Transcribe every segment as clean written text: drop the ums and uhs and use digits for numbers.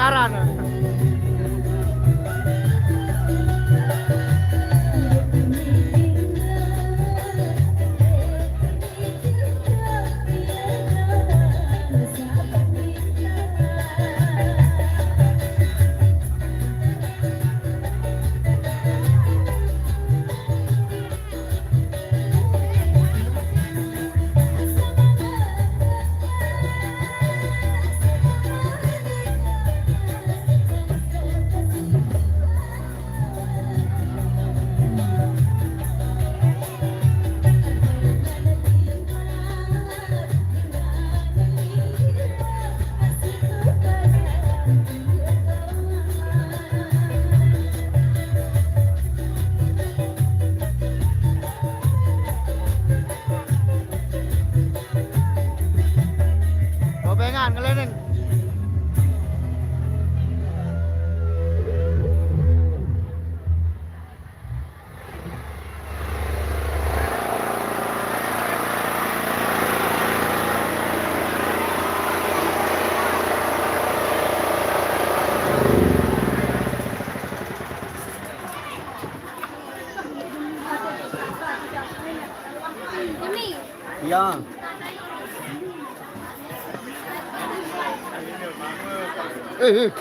pacaran. Gobengan ngelenin. Iya. Eh.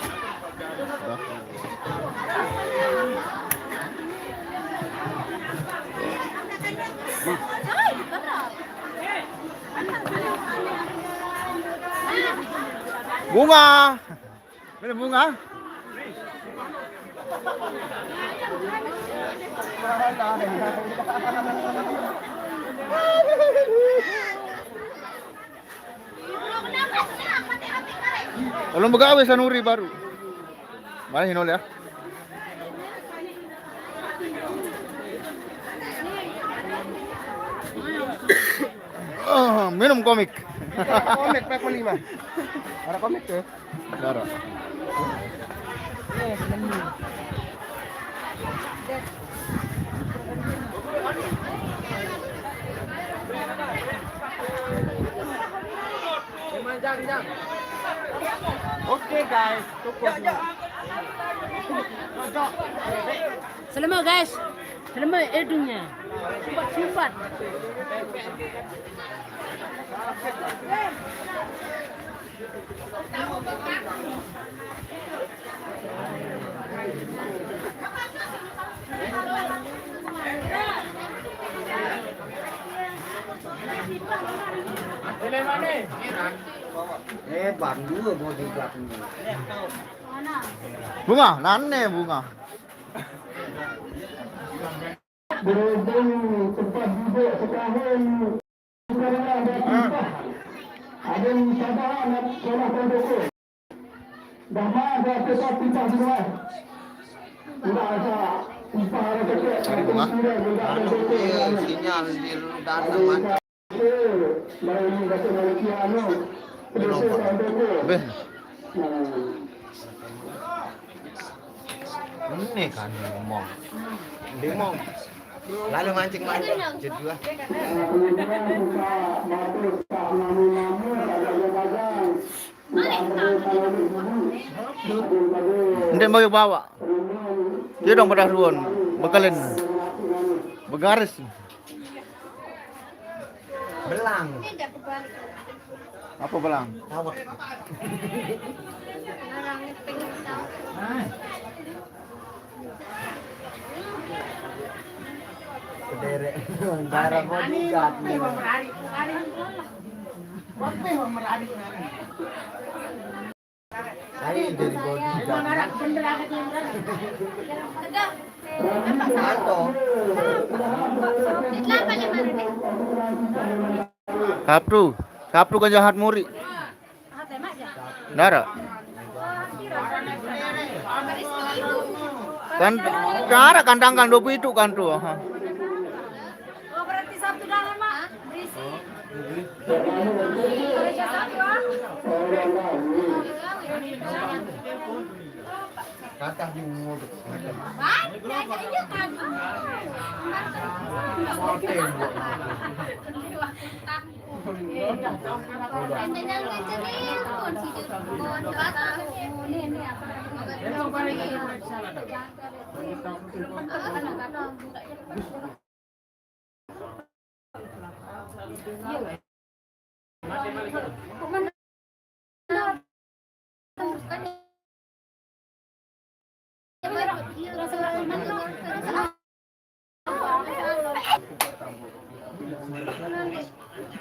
Bunga. Ini bunga. Belum begawe Sanuri baru. Mana Hinol ya? Minum komik. Komik P5. Ada komik tuh. Ada. Jangan. Oke guys, cukup. Selama guys, selama hidungnya. Sifat. Bandung body club ini. Bunga, nane bunga. Berhubung tempat duduk setahun ada wisata anak sekolah pondok. Dah ada tempat pipa semua. Sudah ada pipa ada kecil. Sinyal di dalam. Lain kata Malaysia anu. Beh. Ini kan ngomong. Demo. Lalu mancing-mancing jedua. Ndek mau bawa. Dia dong pada ruon, bekalin. Begaris. Belang. Apa belang? Apa? Kederek darah bodyguard nih. Saya jadi bodyguard. Satu. Kapru kan jahat muri. Nara. Kan cara kandang dobu itu kan tuh. Oh berarti satu dalam mak berisi. Kata di mulut.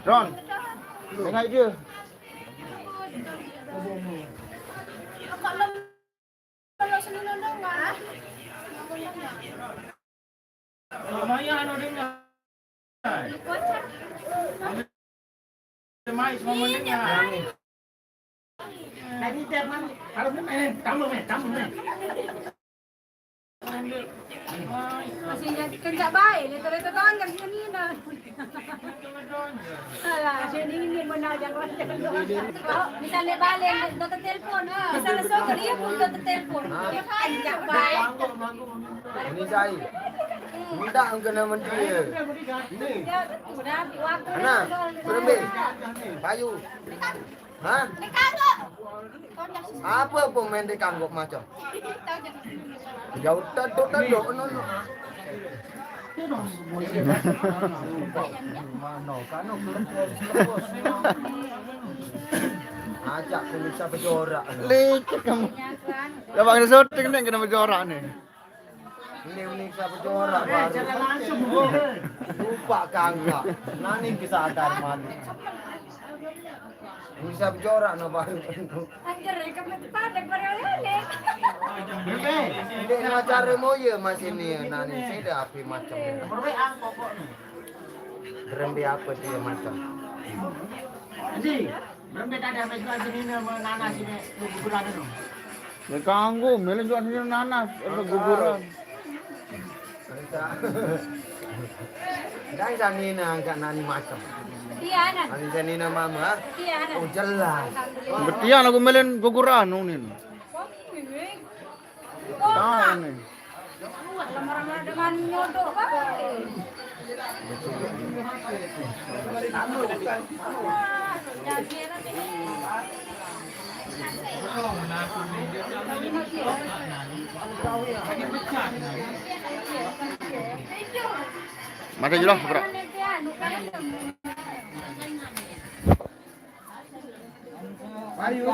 Ron, tengok dia. Masih jadi kerja baik, leto-leto kan kan ni dah. Alah, sini ini menajak macam tu. Misalnya balik, doktor telefon, misalnya sok dia pun doktor telefon. Dia ajak baik. Ini saya. Minta kena menteri. Dia sudah waktu. Ana, berembe. Payu. Ha? Apa pemain di kanggok macam? Jauh taduk no. Ajak pemirsa berjorak. Lecet kamu. Ya bang ada syuting nih kena berjorak nih. Ini pemirsa berjorak baru. Lupa kanggak. Nani kesadar malu. Pemirsa berjorak no baru. Anjir, kamu pada beroleh. Hindi na cari mo ya mas ini nani saya dah api macam. Berembe apa dia macam? Ya kanggo, milih jual sini nanas, ada guguran. Dan sanina angkat nani macam. Iya, Nan. Nani sanina mama. Iya, Nan. Oh jelas. Betian aku milih guguran nih. Tahu nih. Lamaran dengan nyodok apa? Mata jelas, bro. Ayo.